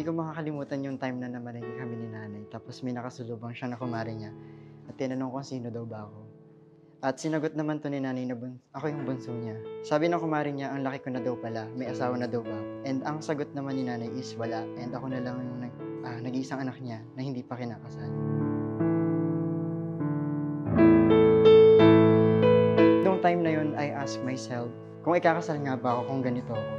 Hindi ko makakalimutan yung time na namalengke kami ni nanay. Tapos may nakasulubang siya na kumare niya. At tinanong kung sino daw ba ako. At sinagot naman to ni nanay na ako yung bunso niya. Sabi ng kumare niya, ang laki ko na daw pala. May asawa na daw ba ako. And ang sagot naman ni nanay is wala. And ako na lang yung nag-iisang anak niya na hindi pa kinakasal. Noong time na yun, I asked myself, kung ikakasal nga ba ako kung ganito ako?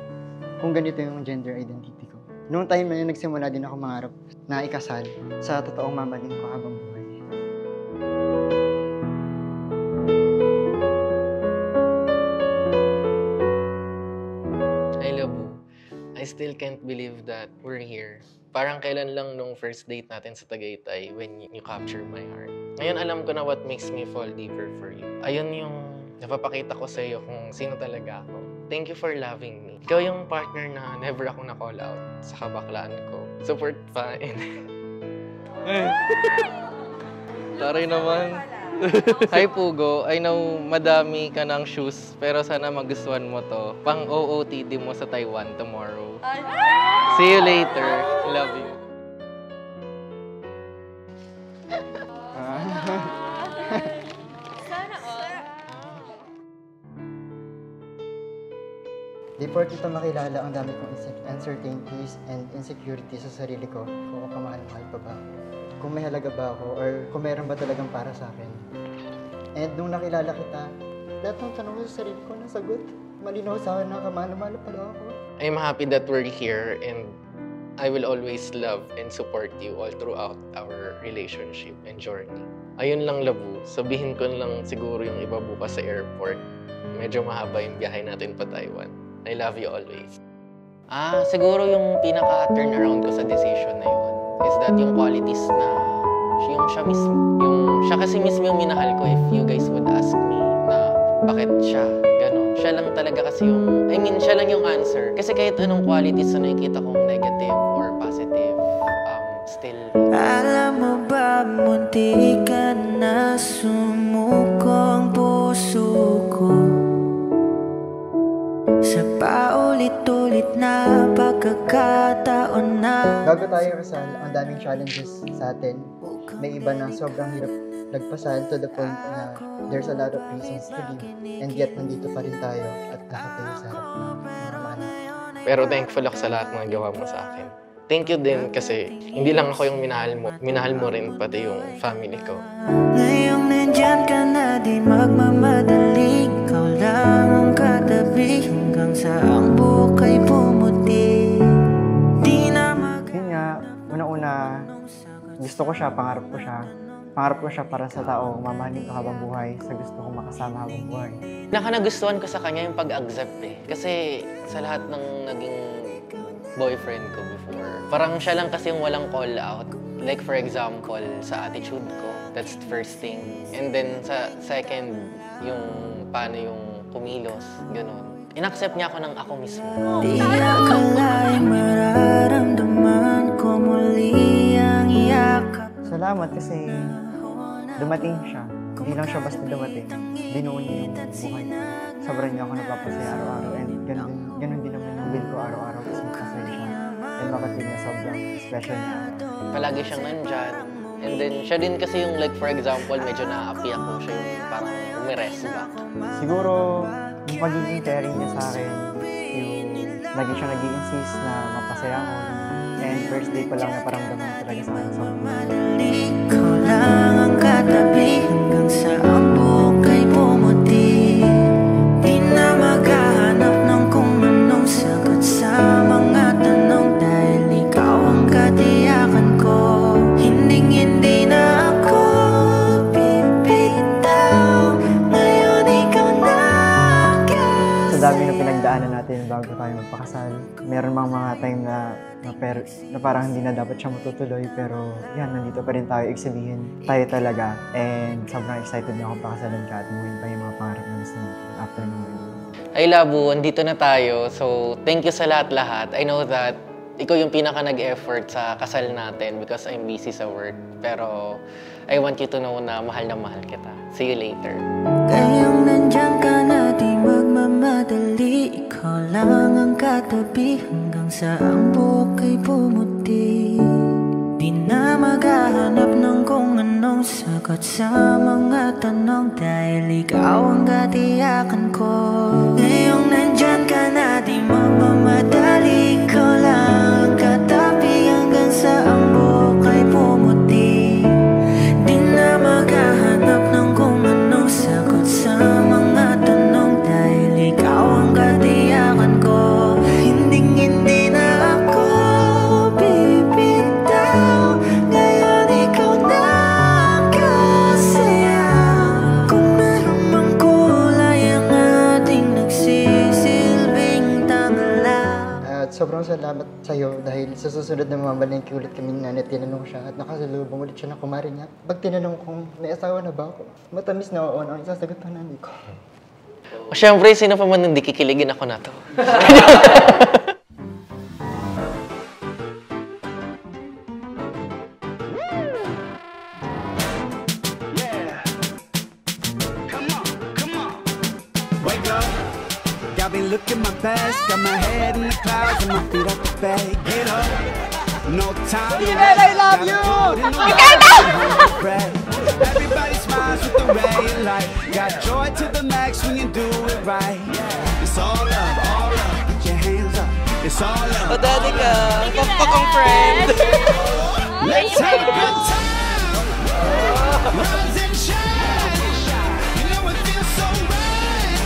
Kung ganito yung gender identity ko. Noong time na yun, nagsimula din ako mangarap na ikasal sa totoong mamaling ko habang buhay. Hi, Labu. I still can't believe that we're here. Parang kailan lang nung first date natin sa Tagaytay when you captured my heart. Ngayon alam ko na what makes me fall deeper for you. Ayun yung napapakita ko sa iyo kung sino talaga ako. Thank you for loving me. Ikaw yung partner na never ako na-call out sa kabaklaan ko. Support pa. Taray naman. Hi, Pugo. I know madami ka ng shoes, pero sana magustuhan mo to. Pang OOTD mo sa Taiwan tomorrow. See you later. Love you. Before kita makilala, ang dami kong uncertainties and insecurities sa sarili ko. Kung kamahal-mahal pa ba? Kung may halaga ba ako? Or kung meron ba talagang para sa akin? And nung nakilala kita, lahat ng tanong ko sa sarili ko nasagot. Malinaw sa akin na kamahal-mahal pala ako. I'm happy that we're here and I will always love and support you all throughout our relationship and journey. Ayun lang, Labu. Sabihin ko lang siguro yung iba bukas sa airport. Medyo mahaba yung biyahe natin pa Taiwan. I love you always. Siguro yung pinaka-turnaround ko sa decision na yun is that yung qualities na yung siya mismo. Siya kasi mismo yung minahal ko if you guys would ask me na bakit siya, gano'n. Siya lang talaga kasi siya lang yung answer. Kasi kahit anong qualities na nakikita kong negative or positive, still. Alam mo ba, munti ka na sumukong puso ko sa paulit-ulit na pagkakataon na. Bago tayo kasal, ang daming challenges sa atin. May iba na sobrang hirap lagpasan to the point na there's a lot of reasons to leave. And yet, nandito pa rin tayo at nakatayo sa harap ng mga. Pero thankful ako sa lahat ng gawa mo sa akin. Thank you din kasi hindi lang ako yung minahal mo. Minahal mo rin pati yung family ko. Ngayong nandyan ka na din magmamadali. Ikaw lang ang katabi hanggang sa ang bukay pumuti. Di na Yun nga, una-una, gusto ko siya, pangarap ko siya. Pangarap ko siya para sa tao, mamahalin ko habang buhay, sa gusto kong makasama habang buhay. Nagustuhan ko sa kanya yung pag-accept eh. Kasi sa lahat ng naging boyfriend ko before, parang siya lang kasi yung walang call out. Like for example, sa attitude ko, that's the first thing. And then sa second, yung paano yung kumilos, gano'n. In-accept niya ako ng ako mismo. Di akala'y mararamdaman ko muli ang yakap. Salamat kasi dumating siya. Hindi lang siya basta dumating. Binuo niya yung buhay ko. Sobrang niya ako nagpapasaya araw-araw. And ganun din naman yung bill ko araw-araw kasi magpasaya siya. And makatid na sobrang special niya. Palagi siyang nandyan. And then siya din kasi yung like for example, medyo na-api ako. Siya yung parang umirest back. Siguro yung pagiging caring niya sa akin, yung lagi siya nag-i-insist na mapasaya ako. And first day pa lang naparamdaman talaga sa akin sobrang. Ikaw lang ang katabi hanggang sa ang bukay pumuti. Di na maghahanap ng kung anong sagot sa mga tanong dahil ikaw ang katiyakan ko. Hindi na ako bibitaw. Ngayon ikaw na Sa dami na pinagdaanan natin bago tayo magpakasal, meron mga time na parang hindi na dapat siya matutuloy, pero yan, nandito pa rin tayo, sabihin tayo talaga. And sobrang excited na ako pakasalan ka at buhin pa yung mga pangarap na gusto natin after ng wedding. Ay Labu, andito na tayo. So thank you sa lahat-lahat. I know that ikaw yung pinaka nag-effort sa kasal natin because I'm busy sa work. Pero I want you to know na mahal kita. See you later. Ngayong nandyan ka na di magmamahal. nagmamadali, ikaw lang ang katabi hanggang sa ang buhok ay pumuti. Di na maghahanap ng kung anong sagot sa mga tanong, dahil ikaw ang katiyakan ko. Ngayong nandyan ka na, di magmamadali, ikaw lang ang katabi hanggang sa ang buhok ay pumuti. Di na maghahanap ng kung anong sagot sa mga tanong, dahil ikaw ang katiyakan ko. Hindi na ako bibitaw, ngayon ikaw na ang kasaya. Kung meron mang kulay ang ating nagsisilbing tangla. At sobrang salamat sa'yo dahil sa susunod na mamalengke ulit kami ni nanay, tinanong siya at nakasalubong ulit siya ng kumari niya. Pag tinanong kung may asawa na ba ako, matamis na oo, ang isasagot ng nanay ko. O syempre, sino pa man hindi kikiligin ako na to. Wake up, got me looking my best, got my head in the clouds and my feet up the bed. Get up, no time to rest. I love you. Everybody smiles with the ray of light. Got joy to the max when you do it right. It's all love, get your hands up. It's all love. Daddy ka, pakpakang friend. Let's have a good time. Rise and shine. You know it feels so right.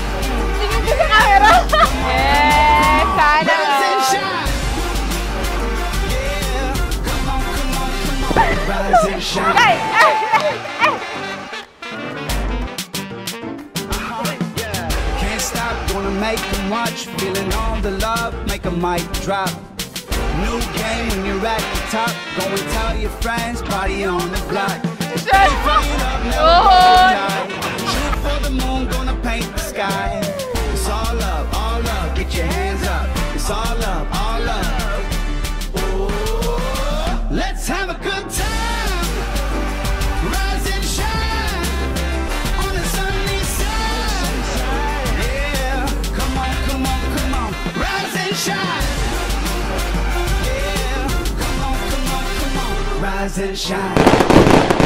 Rise and shine. Yeah, come on. Rise and shine. Can't stop, gonna make them watch. Feeling all the love, make a mic drop. New game when you're at the top. Go and tell your friends, party on the block. Stay fired up, never die. Shoot for the moon, gonna paint the sky. It's all love, get your hands up. It's all love, Ooh, let's have a good time. Rise and shine on the sunny side. Yeah, come on. Rise and shine. Yeah, come on. Rise and shine.